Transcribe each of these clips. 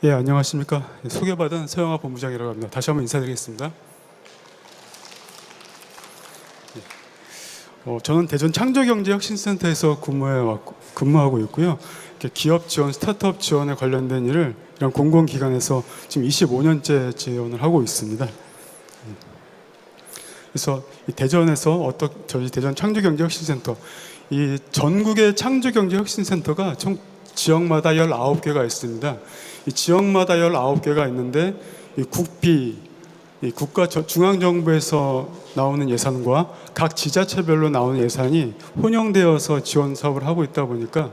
예, 안녕하십니까. 소개받은 서영하 본부장이라고 합니다. 다시 한번 인사드리겠습니다. 저는 대전 창조경제혁신센터에서 근무하고 있고요. 기업 지원, 스타트업 지원에 관련된 일을 이런 공공기관에서 지금 25년째 지원을 하고 있습니다. 그래서 이 대전에서 저희 대전 창조경제혁신센터, 이 전국의 창조경제혁신센터가 총 지역마다 19개가 있습니다. 이 지역마다 19개가 있는데 이 이 중앙정부에서 나오는 예산과 각 지자체별로 나오는 예산이 혼용되어서 지원 사업을 하고 있다 보니까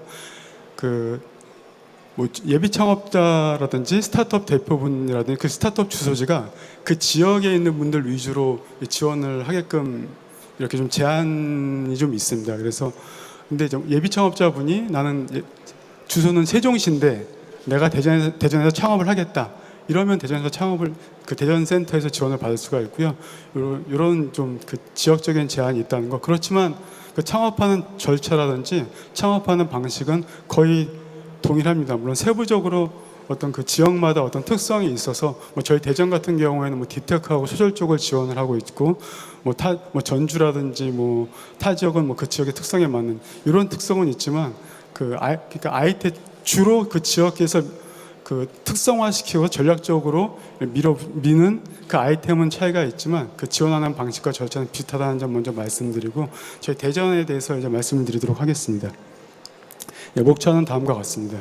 예비 창업자라든지 스타트업 대표분이라든지 그 스타트업 주소지가 그 지역에 있는 분들 위주로 지원을 하게끔 이렇게 좀 제한이 좀 있습니다. 그래서 근데 예비 창업자분이 나는 주소는 세종시인데 내가 대전에서 창업을 하겠다. 이러면 대전에서 대전센터에서 지원을 받을 수가 있고요. 이런 좀 그 지역적인 제한이 있다는 거. 그렇지만 그 창업하는 절차라든지 창업하는 방식은 거의 동일합니다. 물론 세부적으로 어떤 그 지역마다 어떤 특성이 있어서 저희 대전 같은 경우에는 디테크하고 소셜 쪽을 지원을 하고 있고 전주라든지 타 지역은 그 지역의 특성에 맞는 이런 특성은 있지만 그러니까 아이템 주로 그 지역에서 그 특성화시키고 전략적으로 미는 그 아이템은 차이가 있지만 그 지원하는 방식과 절차는 비슷하다는 점 먼저 말씀드리고 저희 대전에 대해서 이제 말씀을 드리도록 하겠습니다. 목차는 다음과 같습니다.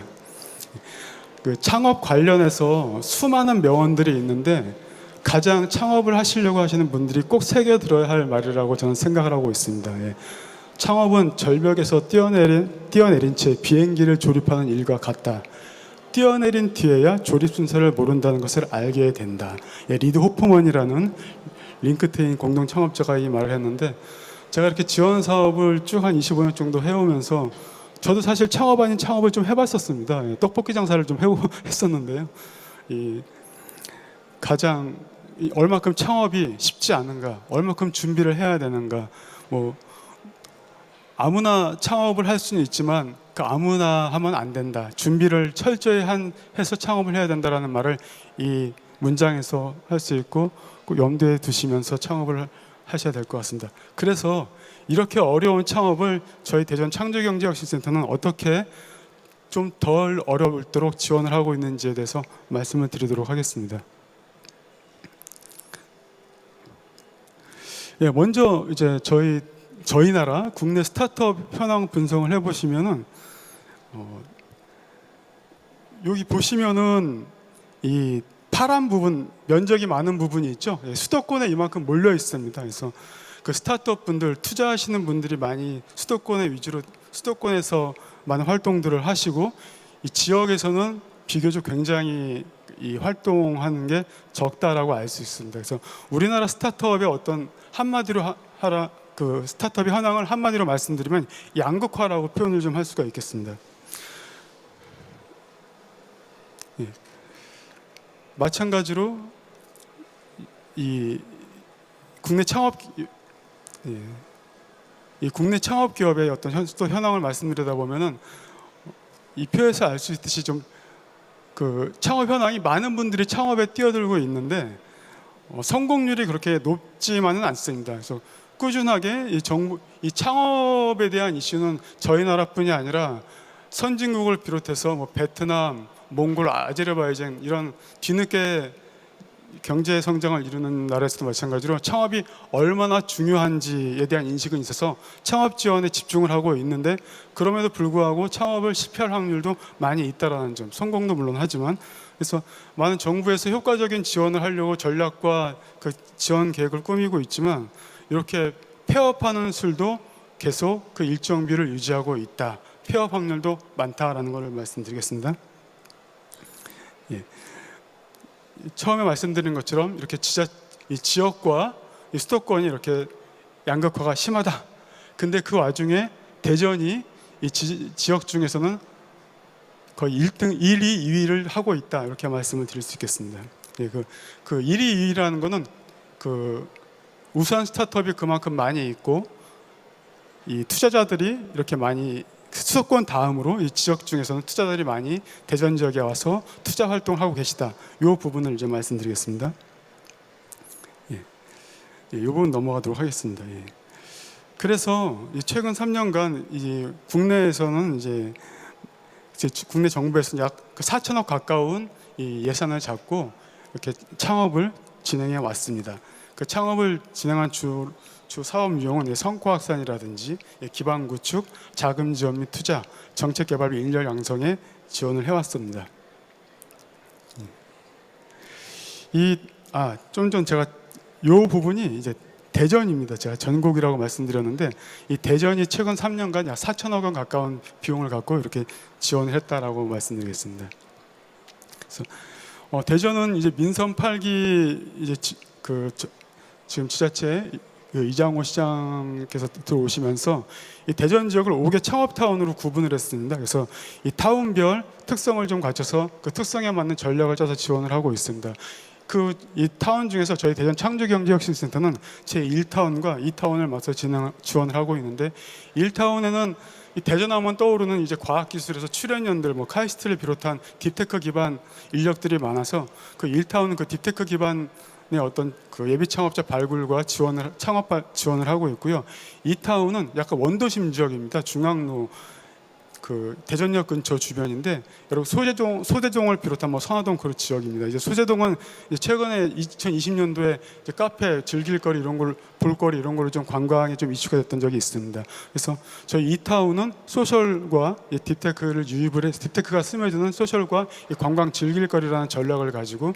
그 창업 관련해서 수많은 명언들이 있는데 가장 창업을 하시려고 하시는 분들이 꼭 새겨들어야 할 말이라고 저는 생각을 하고 있습니다. 창업은 절벽에서 뛰어내린 채 비행기를 조립하는 일과 같다. 뛰어내린 뒤에야 조립 순서를 모른다는 것을 알게 된다. 리드 호프먼이라는 링크트인 공동 창업자가 이 말을 했는데 제가 이렇게 지원 사업을 쭉 한 25년 정도 해오면서 저도 사실 창업 아닌 창업을 좀 해봤었습니다. 떡볶이 장사를 좀 했었는데요. 얼마큼 창업이 쉽지 않은가, 얼마큼 준비를 해야 되는가, 아무나 창업을 할 수는 있지만 아무나 하면 안 된다. 준비를 철저히 해서 창업을 해야 된다라는 말을 이 문장에서 할 수 있고 꼭 염두에 두시면서 창업을 하셔야 될 것 같습니다. 그래서 이렇게 어려운 창업을 저희 대전 창조경제혁신센터는 어떻게 좀 덜 어렵도록 지원을 하고 있는지에 대해서 말씀을 드리도록 하겠습니다. 먼저 이제 저희 나라 국내 스타트업 현황 분석을 해보시면은 여기 보시면은 이 파란 부분, 면적이 많은 부분이 있죠. 수도권에 이만큼 몰려 있습니다. 그래서 그 스타트업 분들, 투자하시는 분들이 많이 수도권에서 많은 활동들을 하시고 이 지역에서는 비교적 굉장히 이 활동하는 게 적다라고 알 수 있습니다. 그래서 우리나라 스타트업의 어떤 한마디로 그 스타트업의 현황을 한마디로 말씀드리면 양극화라고 표현을 좀 할 수가 있겠습니다. 마찬가지로 이 국내 창업 기업의 어떤 현황을 말씀드리다 보면은 이 표에서 알 수 있듯이 좀 그 창업 현황이 많은 분들이 창업에 뛰어들고 있는데 성공률이 그렇게 높지만은 않습니다. 그래서 꾸준하게 이 창업에 대한 이슈는 저희 나라뿐이 아니라 선진국을 비롯해서 베트남, 몽골, 아제르바이잔 이런 뒤늦게 경제 성장을 이루는 나라에서도 마찬가지로 창업이 얼마나 중요한지에 대한 인식은 있어서 창업 지원에 집중을 하고 있는데 그럼에도 불구하고 창업을 실패할 확률도 많이 있다라는 점, 성공도 물론 하지만 그래서 많은 정부에서 효과적인 지원을 하려고 전략과 그 지원 계획을 꾸미고 있지만 이렇게 폐업하는 수도 계속 그 일정 비율을 유지하고 있다. 폐업 확률도 많다라는 것을 말씀드리겠습니다. 처음에 말씀드린 것처럼 이렇게 이 지역과 이 수도권이 이렇게 양극화가 심하다. 근데 그 와중에 대전이 이 지역 중에서는 거의 1위, 2위를 하고 있다. 이렇게 말씀을 드릴 수 있겠습니다. 그 1위, 2위라는 거는 그 우수한 스타트업이 그만큼 많이 있고 이 투자자들이 이렇게 많이 수도권 다음으로 이 지역 중에서는 투자자들이 많이 대전 지역에 와서 투자 활동을 하고 계시다. 이 부분을 이제 말씀드리겠습니다. 예, 이 부분 넘어가도록 하겠습니다. 예. 그래서 최근 3년간 이 국내에서는 이제 국내 정부에서 약 4천억 가까운 이 예산을 잡고 이렇게 창업을 진행해 왔습니다. 그 창업을 진행한 주 사업 유형은 성과 확산이라든지 기반 구축, 자금 지원 및 투자, 정책 개발 및 인력 양성에 지원을 해왔습니다. 좀 전 제가 이 부분이 이제 대전입니다. 제가 전국이라고 말씀드렸는데 이 대전이 최근 3년간 약 4천억 원 가까운 비용을 갖고 이렇게 지원을 했다라고 말씀드리겠습니다. 그래서 대전은 이제 민선 8기 이제 지금 지자체 이장호 시장께서 들어오시면서 이 대전 지역을 5개 창업타운으로 구분을 했습니다. 그래서 이 타운별 특성을 좀 갖춰서 그 특성에 맞는 전략을 짜서 지원을 하고 있습니다. 이 타운 중에서 저희 대전 창조경제혁신센터는 제1타운과 2타운을 맞서 지원을 하고 있는데 1타운에는 이 대전하면 떠오르는 이제 과학기술에서 출연연들, 카이스트를 비롯한 딥테크 기반 인력들이 많아서 그 1타운은 그 딥테크 기반의 어떤 그 예비 창업자 발굴과 창업 지원을 하고 있고요. 2타운은 약간 원도심 지역입니다. 중앙로 그 대전역 근처 주변인데 여러분 소대동을 비롯한 선화동 그 지역입니다. 이제 소대동은 이제 최근에 2020년도에 이제 카페, 즐길거리 이런 걸 볼거리 이런 거를 좀 관광에 좀 이슈가 됐던 적이 있습니다. 그래서 저희 이타운은 소셜과 딥테크를 유입을 해서 딥테크가 스며드는 소셜과 관광 즐길거리라는 전략을 가지고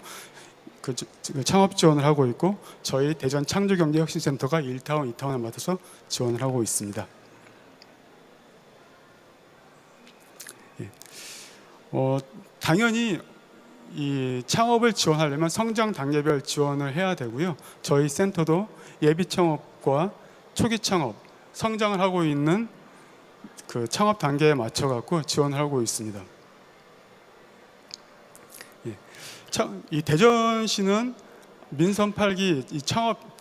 그 창업 지원을 하고 있고 저희 대전 창조경제혁신센터가 1타운, 2타운을 맡아서 지원을 하고 있습니다. 당연히 이 창업을 지원하려면 성장 단계별 지원을 해야 되고요. 저희 센터도 예비 창업과 초기 창업, 성장을 하고 있는 그 창업 단계에 맞춰 갖고 지원을 하고 있습니다. 이 대전시는 민선 8기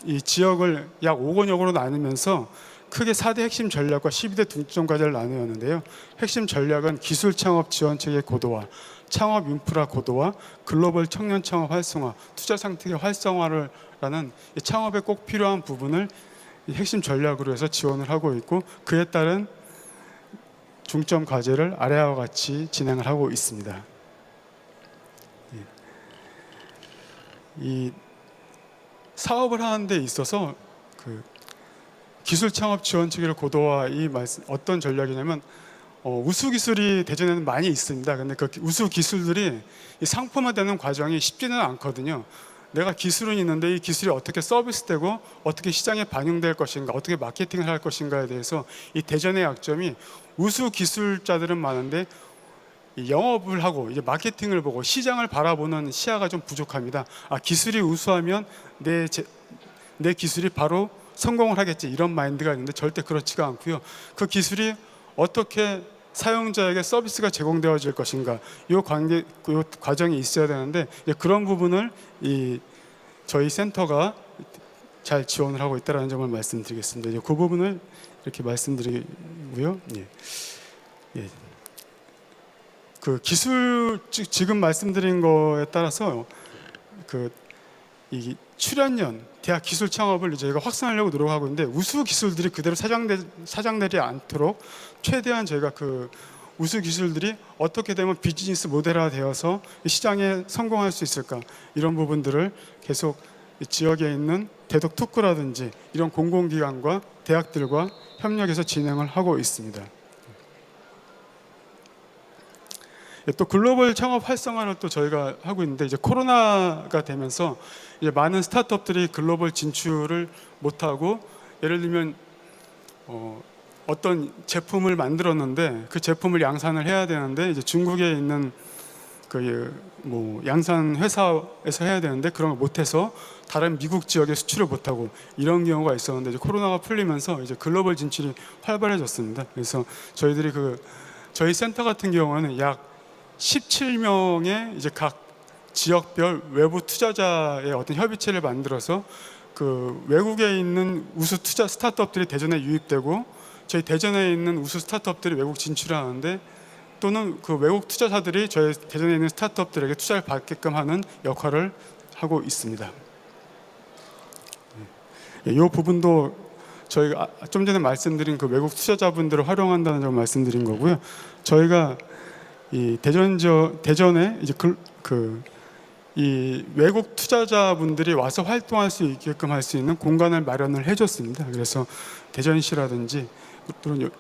이 지역을 약 5권역으로 나누면서 크게 4대 핵심 전략과 12대 중점 과제를 나누었는데요. 핵심 전략은 기술 창업 지원 체계 고도화, 창업 인프라 고도화, 글로벌 청년 창업 활성화, 투자 상태의 활성화라는 창업에 꼭 필요한 부분을 핵심 전략으로 해서 지원을 하고 있고 그에 따른 중점 과제를 아래와 같이 진행을 하고 있습니다. 이 사업을 하는 데 있어서 기술 창업 지원 체계를 고도화 어떤 전략이냐면 우수 기술이 대전에는 많이 있습니다. 근데 그 우수 기술들이 상품화되는 과정이 쉽지는 않거든요. 내가 기술은 있는데 이 기술이 어떻게 서비스되고 어떻게 시장에 반영될 것인가, 어떻게 마케팅을 할 것인가에 대해서 이 대전의 약점이 우수 기술자들은 많은데 영업을 하고 이제 마케팅을 보고 시장을 바라보는 시야가 좀 부족합니다. 기술이 우수하면 내 기술이 바로 성공을 하겠지 이런 마인드가 있는데 절대 그렇지가 않고요. 그 기술이 어떻게 사용자에게 서비스가 제공되어질 것인가 이 과정이 있어야 되는데 그런 부분을 저희 센터가 잘 지원을 하고 있다는 점을 말씀드리겠습니다. 그 부분을 이렇게 말씀드리고요. 그 기술 지금 말씀드린 거에 따라서 이 출연연 대학 기술 창업을 저희가 확산하려고 노력하고 있는데 우수 기술들이 그대로 사장되지 않도록 최대한 저희가 그 우수 기술들이 어떻게 되면 비즈니스 모델화 되어서 시장에 성공할 수 있을까 이런 부분들을 계속 지역에 있는 대덕 특구라든지 이런 공공기관과 대학들과 협력해서 진행을 하고 있습니다. 또 글로벌 창업 활성화를 또 저희가 하고 있는데 이제 코로나가 되면서 이제 많은 스타트업들이 글로벌 진출을 못하고 예를 들면 어떤 제품을 만들었는데 그 제품을 양산을 해야 되는데 이제 중국에 있는 양산 회사에서 해야 되는데 그런 걸 못해서 다른 미국 지역에 수출을 못하고 이런 경우가 있었는데 이제 코로나가 풀리면서 이제 글로벌 진출이 활발해졌습니다. 그래서 저희들이 저희 센터 같은 경우는 약 17명의 이제 각 지역별 외부 투자자의 어떤 협의체를 만들어서 그 외국에 있는 우수 투자 스타트업들이 대전에 유입되고 저희 대전에 있는 우수 스타트업들이 외국 진출을 하는데 또는 그 외국 투자사들이 저희 대전에 있는 스타트업들에게 투자를 받게끔 하는 역할을 하고 있습니다. 이 부분도 저희가 좀 전에 말씀드린 그 외국 투자자분들을 활용한다는 점 말씀드린 거고요. 저희가 이 대전에 이제 이 외국 투자자분들이 와서 활동할 수 있게끔 할 수 있는 공간을 마련을 해줬습니다. 그래서 대전시라든지 또는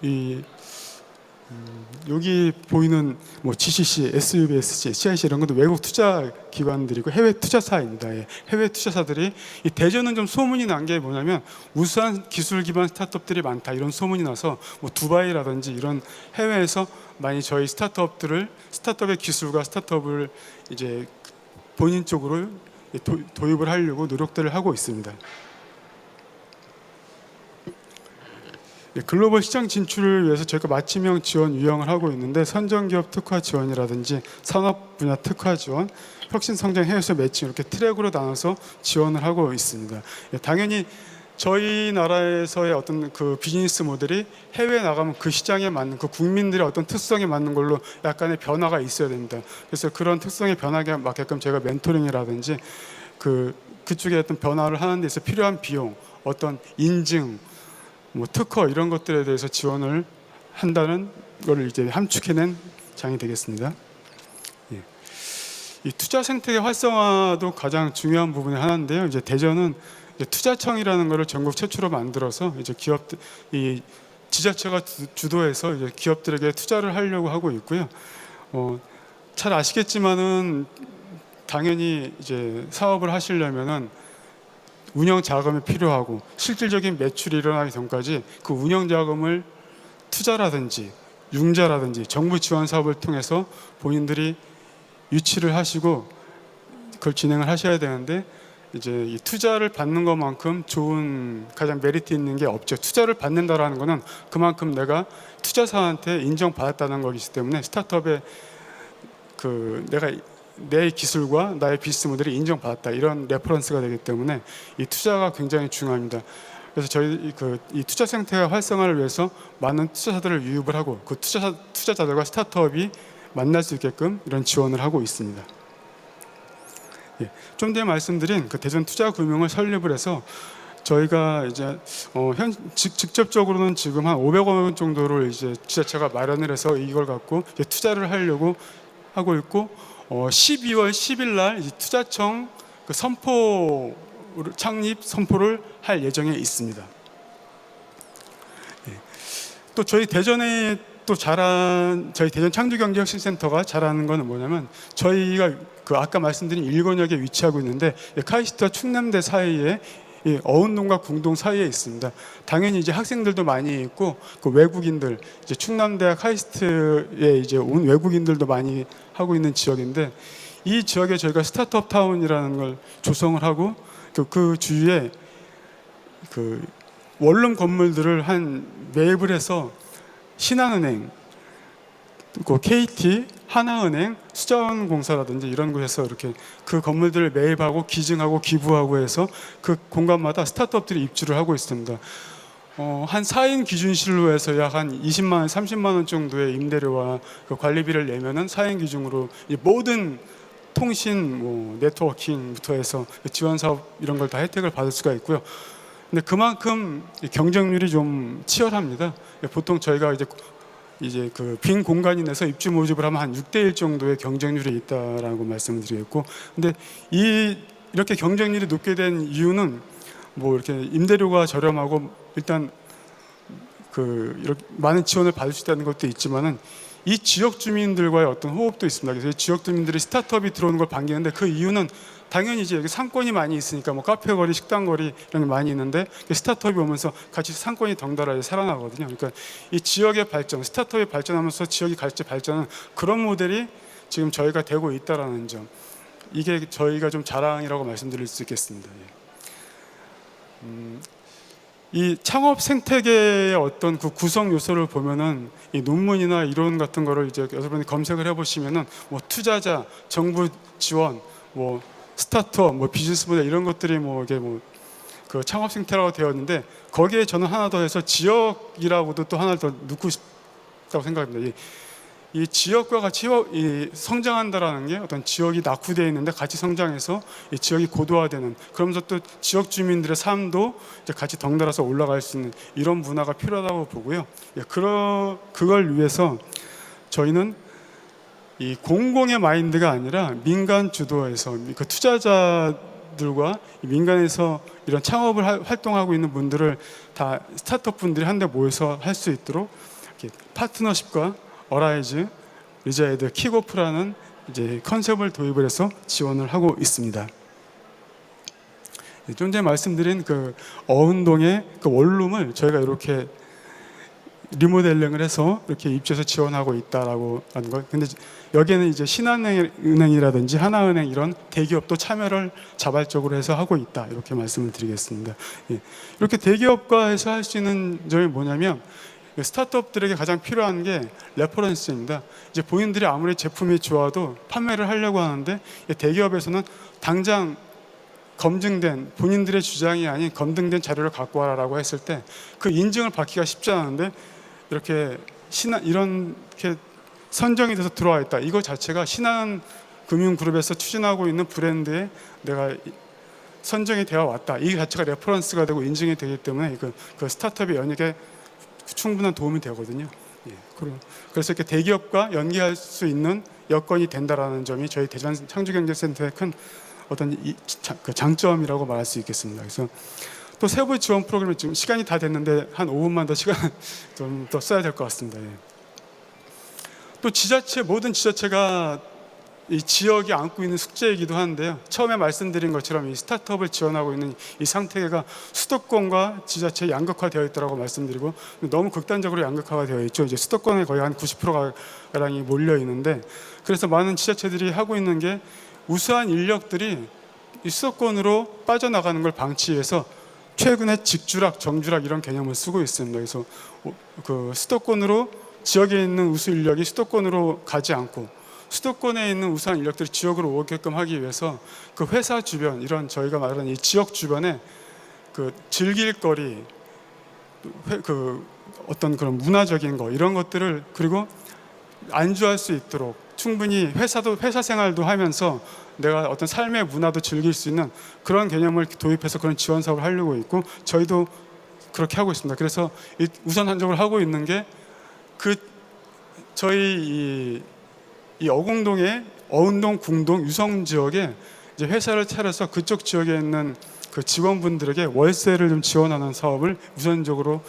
여기 보이는 뭐 GCC, SUBSC, CIC 이런 것도 외국 투자 기관들이고 해외 투자사입니다. 예. 해외 투자사들이 이 대전은 좀 소문이 난 게 뭐냐면 우수한 기술 기반 스타트업들이 많다 이런 소문이 나서 뭐 두바이라든지 이런 해외에서 많이 저희 스타트업의 기술과 스타트업을 이제 본인 쪽으로 도입을 하려고 노력들을 하고 있습니다. 글로벌 시장 진출을 위해서 저희가 맞춤형 지원 유형을 하고 있는데 선정기업 특화 지원이라든지 산업 분야 특화 지원, 혁신 성장 해외에서 매칭 이렇게 트랙으로 나눠서 지원을 하고 있습니다. 당연히 저희 나라에서의 어떤 그 비즈니스 모델이 해외에 나가면 그 시장에 맞는 그 국민들의 어떤 특성에 맞는 걸로 약간의 변화가 있어야 됩니다. 그래서 그런 특성의 변화에 맞게끔 제가 멘토링이라든지 그쪽에 어떤 변화를 하는 데 있어 필요한 비용, 어떤 인증, 뭐 특허 이런 것들에 대해서 지원을 한다는 걸 이제 함축해낸 장이 되겠습니다. 예. 이 투자 생태계 활성화도 가장 중요한 부분의 하나인데요. 이제 대전은 이제 투자청이라는 것을 전국 최초로 만들어서 이제 이 지자체가 주도해서 이제 기업들에게 투자를 하려고 하고 있고요. 잘 아시겠지만은 당연히 이제 사업을 하시려면은 운영 자금이 필요하고 실질적인 매출이 일어나기 전까지 그 운영 자금을 투자라든지 융자라든지 정부 지원 사업을 통해서 본인들이 유치를 하시고 그걸 진행을 하셔야 되는데 이제 이 투자를 받는 것만큼 좋은 가장 메리트 있는 게 없죠. 투자를 받는다라는 거는 그만큼 내가 투자사한테 인정받았다는 거기 때문에 스타트업에 내가 내 기술과 나의 비즈니스 모델이 인정받았다 이런 레퍼런스가 되기 때문에 이 투자가 굉장히 중요합니다. 그래서 저희 이 투자 생태계 활성화를 위해서 많은 투자자들을 유입을 하고 그 투자자들과 스타트업이 만날 수 있게끔 이런 지원을 하고 있습니다. 예, 좀 전에 말씀드린 그 대전 투자금융을 설립을 해서 저희가 이제 직접적으로는 지금 한 500억 원 정도를 이제 지자체가 마련을 해서 이걸 갖고 이제 투자를 하려고 하고 있고 12월 10일 날 투자청 창립 선포를 할 예정에 있습니다. 예. 또 저희 대전에 저희 대전 창조경제혁신센터가 잘하는 거는 뭐냐면 저희가 아까 말씀드린 일권역에 위치하고 있는데 카이스트와 충남대 사이에 어운동과 궁동 사이에 있습니다. 당연히 이제 학생들도 많이 있고 외국인들 이제 충남대와 카이스트에 이제 온 외국인들도 많이 하고 있는 지역인데 이 지역에 저희가 스타트업 타운이라는 걸 조성을 하고 그 주위에 원룸 건물들을 매입을 해서 신한은행, KT, 하나은행, 수자원공사라든지 이런 곳에서 이렇게 그 건물들을 매입하고 기증하고 기부하고 해서 그 공간마다 스타트업들이 입주를 하고 있습니다. 한 4인 기준실로 해서 약 한 20만 원, 30만 원 정도의 임대료와 관리비를 내면은 4인 기준으로 이 모든 통신, 네트워킹부터 해서 지원 사업 이런 걸 다 혜택을 받을 수가 있고요. 근데 그만큼 경쟁률이 좀 치열합니다. 보통 저희가 이제 빈 공간이 내서 입주 모집을 하면 한 6대1 정도의 경쟁률이 있다라고 말씀을 드리겠고, 근데 이렇게 경쟁률이 높게 된 이유는 이렇게 임대료가 저렴하고 일단 이렇게 많은 지원을 받을 수 있다는 것도 있지만은 이 지역 주민들과의 어떤 호흡도 있습니다. 그래서 이 지역 주민들이 스타트업이 들어오는 걸 반기는데 그 이유는 당연히 이제 여기 상권이 많이 있으니까 카페 거리, 식당 거리 이런 게 많이 있는데 스타트업이 오면서 같이 상권이 덩달아 살아나거든요. 그러니까 이 지역의 발전, 스타트업이 발전하면서 지역이 같이 발전하는 그런 모델이 지금 저희가 되고 있다라는 점, 이게 저희가 좀 자랑이라고 말씀드릴 수 있겠습니다. 이 창업 생태계의 어떤 구성 요소를 보면은 이 논문이나 이론 같은 거를 이제 여러분이 검색을 해보시면은 투자자, 정부 지원, 스타트업, 비즈니스 모델 이런 것들이 이게 그 창업 생태라고 되었는데 거기에 저는 하나 더 해서 지역이라고도 또 하나 더 넣고 싶다고 생각합니다. 이 지역과 같이 성장한다라는 게 어떤 지역이 낙후되어 있는데 같이 성장해서 이 지역이 고도화되는, 그러면서 또 지역 주민들의 삶도 이제 같이 덩달아서 올라갈 수 있는 이런 문화가 필요하다고 보고요. 그걸 위해서 저희는 이 공공의 마인드가 아니라 민간 주도에서 그 투자자들과 민간에서 이런 창업을 활동하고 있는 분들을 다 스타트업 분들이 한데 모여서 할 수 있도록 파트너십과 어라이즈, 리자이드, 킥오프라는 이제 컨셉을 도입을 해서 지원을 하고 있습니다. 좀 전에 말씀드린 그 어운동의 그 원룸을 저희가 이렇게 리모델링을 해서 이렇게 입주해서 지원하고 있다라고 하는 거. 근데 여기에는 이제 신한은행이라든지 하나은행 이런 대기업도 참여를 자발적으로 해서 하고 있다, 이렇게 말씀을 드리겠습니다. 예. 이렇게 대기업과해서 할 수 있는 점이 뭐냐면 스타트업들에게 가장 필요한 게 레퍼런스입니다. 이제 본인들이 아무리 제품이 좋아도 판매를 하려고 하는데 대기업에서는 당장 검증된 본인들의 주장이 아닌 검증된 자료를 갖고 와라라고 했을 때 그 인증을 받기가 쉽지 않은데 이렇게 이렇게 선정이 돼서 들어와 있다. 이거 자체가 신한금융그룹에서 추진하고 있는 브랜드에 내가 선정이 되어 왔다. 이 자체가 레퍼런스가 되고 인증이 되기 때문에 그 스타트업의 연익에 충분한 도움이 되거든요. 예, 그래서 이렇게 대기업과 연계할 수 있는 여건이 된다라는 점이 저희 대전 창조경제센터의 큰 어떤 그 장점이라고 말할 수 있겠습니다. 그래서 또 세부 지원 프로그램이 지금 시간이 다 됐는데 한 5분만 더 시간 좀 더 써야 될 것 같습니다. 예. 또 모든 지자체가 이 지역이 안고 있는 숙제이기도 한데요. 처음에 말씀드린 것처럼 이 스타트업을 지원하고 있는 이 상태가 수도권과 지자체 양극화되어 있다고 말씀드리고, 너무 극단적으로 양극화가 되어 있죠. 이제 수도권에 거의 한 90%가량이 몰려 있는데, 그래서 많은 지자체들이 하고 있는 게 우수한 인력들이 이 수도권으로 빠져나가는 걸 방치해서 최근에 직주락, 정주락 이런 개념을 쓰고 있습니다. 그래서 그 수도권으로 지역에 있는 우수 인력이 수도권으로 가지 않고 수도권에 있는 우수한 인력들이 지역으로 오게끔 하기 위해서 그 회사 주변, 이런 저희가 말하는 이 지역 주변에 그 즐길 거리, 그 어떤 그런 문화적인 거 이런 것들을, 그리고 안주할 수 있도록 충분히 회사 생활도 하면서 내가 어떤 삶의 문화도 즐길 수 있는 그런 개념을 도입해서 그런 지원 사업을 하려고 있고, 저희도 그렇게 하고 있습니다. 그래서 우선적으로 하고 있는 게 저희 이 어공동의 어운동, 궁동, 유성 지역에 이제 회사를 차려서 그쪽 지역에 있는 그 직원분들에게 월세를 좀 지원하는 사업을 우선적으로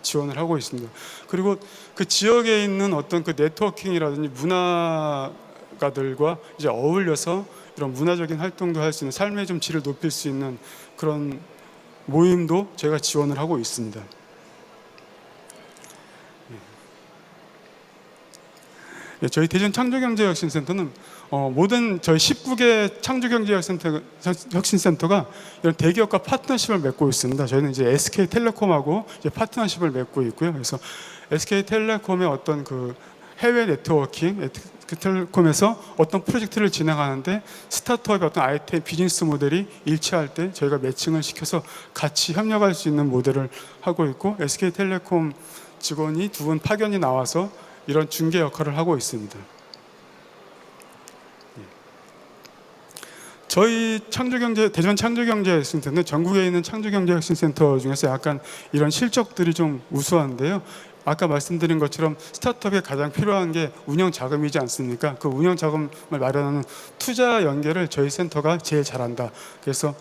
지원을 하고 있습니다. 그리고 그 지역에 있는 어떤 그 네트워킹이라든지 문화가들과 이제 어울려서 이런 문화적인 활동도 할 수 있는, 삶의 좀 질을 높일 수 있는 그런 모임도 저희가 지원을 하고 있습니다. 저희 대전 창조경제혁신센터는 모든 저희 19개 창조경제혁신센터가 이런 대기업과 파트너십을 맺고 있습니다. 저희는 이제 SK텔레콤하고 이제 파트너십을 맺고 있고요. 그래서 SK텔레콤의 어떤 그 해외 네트워킹, 텔레콤에서 어떤 프로젝트를 진행하는데 스타트업의 어떤 IT 비즈니스 모델이 일치할 때 저희가 매칭을 시켜서 같이 협력할 수 있는 모델을 하고 있고, SK텔레콤 직원이 2분 파견이 나와서 이런 중개 역할을 하고 있습니다. 저희 대전 창조경제혁신센터는 전국에 있는 창조경제혁신센터 중에서 약간 이런 실적들이 좀 우수한데요. 아까 말씀드린 것처럼 스타트업에 가장 필요한 게 운영 자금이지 않습니까? 그 운영 자금을 마련하는 투자 연계를 저희 센터가 제일 잘한다. 그래서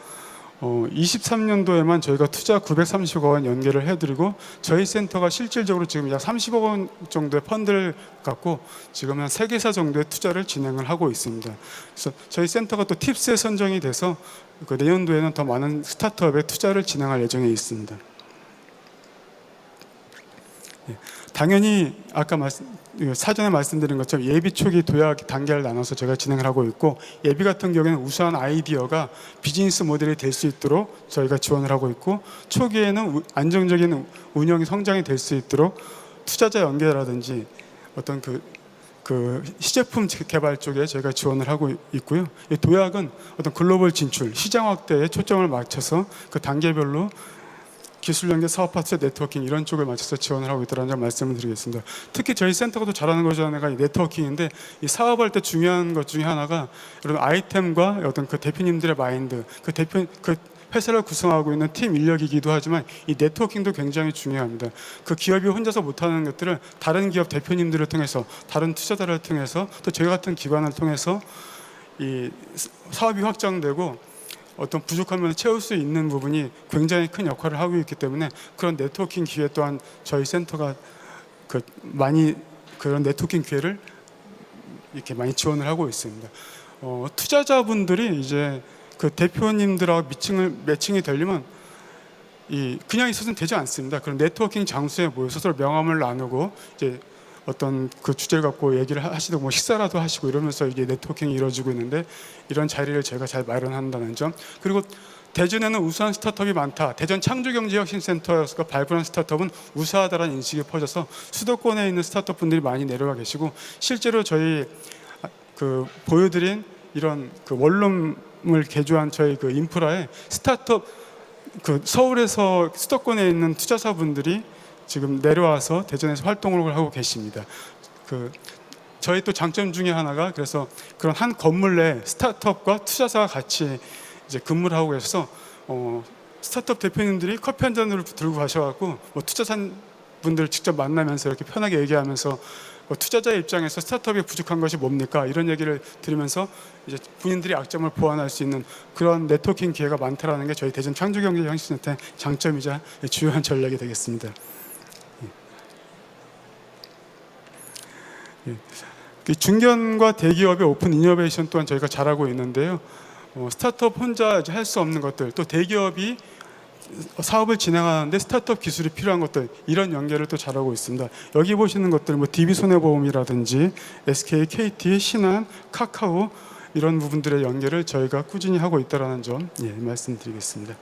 23년도에만 저희가 투자 930억 원 연계를 해드리고, 저희 센터가 실질적으로 지금 약 30억 원 정도의 펀드를 갖고 지금 한 3개사 정도의 투자를 진행을 하고 있습니다. 그래서 저희 센터가 또 팁스에 선정이 돼서 그 내년도에는 더 많은 스타트업에 투자를 진행할 예정에 있습니다. 당연히 아까 사전에 말씀드린 것처럼 예비, 초기, 도약 단계를 나눠서 제가 진행을 하고 있고, 예비 같은 경우에는 우수한 아이디어가 비즈니스 모델이 될 수 있도록 저희가 지원을 하고 있고, 초기에는 안정적인 운영이 성장이 될 수 있도록 투자자 연계라든지 어떤 그 그 시제품 개발 쪽에 저희가 지원을 하고 있고요. 이 도약은 어떤 글로벌 진출, 시장 확대에 초점을 맞춰서 그 단계별로 기술 연계, 사업 파트, 네트워킹 이런 쪽을 맞춰서 지원을 하고 있다는 점 말씀을 드리겠습니다. 특히 저희 센터가 또 잘하는 것 중에 하나가 이 네트워킹인데, 이 사업할 때 중요한 것 중에 하나가 이런 아이템과 어떤 그 대표님들의 마인드, 그 회사를 구성하고 있는 팀 인력이기도 하지만 이 네트워킹도 굉장히 중요합니다. 그 기업이 혼자서 못하는 것들을 다른 기업 대표님들을 통해서, 다른 투자자를 통해서, 또 저희 같은 기관을 통해서 이 사업이 확장되고 어떤 부족함을 채울 수 있는 부분이 굉장히 큰 역할을 하고 있기 때문에, 그런 네트워킹 기회 또한 저희 센터가 많이 그런 네트워킹 기회를 이렇게 많이 지원을 하고 있습니다. 투자자분들이 이제 그 대표님들하고 매칭이 되려면 그냥 있어서는 되지 않습니다. 그런 네트워킹 장소에 모여서 서로 명함을 나누고 이제 어떤 그 주제를 갖고 얘기를 하시고 뭐 식사라도 하시고 이러면서 이게 네트워킹이 이루어지고 있는데, 이런 자리를 저희가 잘 마련한다는 점, 그리고 대전에는 우수한 스타트업이 많다. 대전 창조경제혁신센터에서 발굴한 스타트업은 우수하다라는 인식이 퍼져서 수도권에 있는 스타트업 분들이 많이 내려와 계시고, 실제로 저희 그 보여드린 이런 그 원룸을 개조한 저희 그 인프라에 스타트업 그 서울에서 수도권에 있는 투자사분들이 지금 내려와서 대전에서 활동을 하고 계십니다. 저희 또 장점 중에 하나가, 그래서 그런 한 건물 내 스타트업과 투자사가 같이 이제 근무를 하고 계셔서 스타트업 대표님들이 커피 한 잔을 들고 가셔갖고 뭐 투자사분들 직접 만나면서 이렇게 편하게 얘기하면서 투자자의 입장에서 스타트업이 부족한 것이 뭡니까? 이런 얘기를 들으면서 이제 본인들이 약점을 보완할 수 있는 그런 네트워킹 기회가 많다라는 게 저희 대전 창조경제혁신센터의 장점이자 주요한 전략이 되겠습니다. 중견과 대기업의 오픈 이노베이션 또한 저희가 잘하고 있는데요. 스타트업 혼자 할 수 없는 것들, 또 대기업이 사업을 진행하는데 스타트업 기술이 필요한 것들, 이런 연계를 또 잘하고 있습니다. 여기 보시는 것들 뭐 DB손해보험이라든지 SK, KT, 신한, 카카오 이런 부분들의 연계를 저희가 꾸준히 하고 있다는 점 말씀드리겠습니다.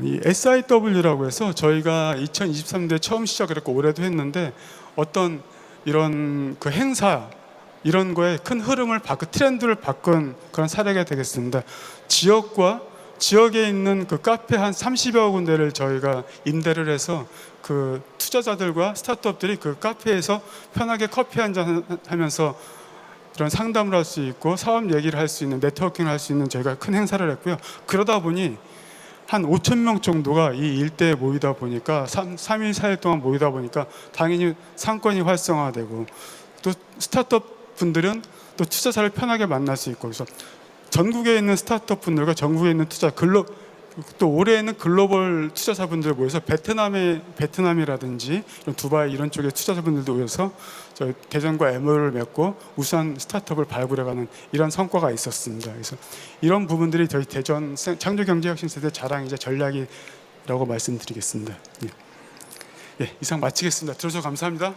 이 SIW라고 해서 저희가 2023년도에 처음 시작을 했고 올해도 했는데, 어떤 이런 그 행사 이런 거에 큰 흐름을 바꾼, 트렌드를 바꾼 그런 사례가 되겠습니다. 지역에 있는 그 카페 한 30여 군데를 저희가 임대를 해서 그 투자자들과 스타트업들이 그 카페에서 편하게 커피 한잔 하면서 이런 상담을 할 수 있고 사업 얘기를 할 수 있는, 네트워킹을 할 수 있는 저희가 큰 행사를 했고요. 그러다 보니 한 5천 명 정도가 이 일대에 모이다 보니까 3일 4일 동안 모이다 보니까 당연히 상권이 활성화되고, 또 스타트업 분들은 또 투자자를 편하게 만날 수 있고, 그래서 전국에 있는 스타트업 분들과 전국에 있는 또 올해에는 글로벌 투자자분들 모여서 베트남이라든지 두바이 이런 쪽의 투자자분들도 모여서 저희 대전과 MOU를 맺고 우수한 스타트업을 발굴해가는 이런 성과가 있었습니다. 그래서 이런 부분들이 저희 대전 창조경제혁신센터의 자랑이자 전략이라고 말씀드리겠습니다. 이상 마치겠습니다. 들어주셔서 감사합니다.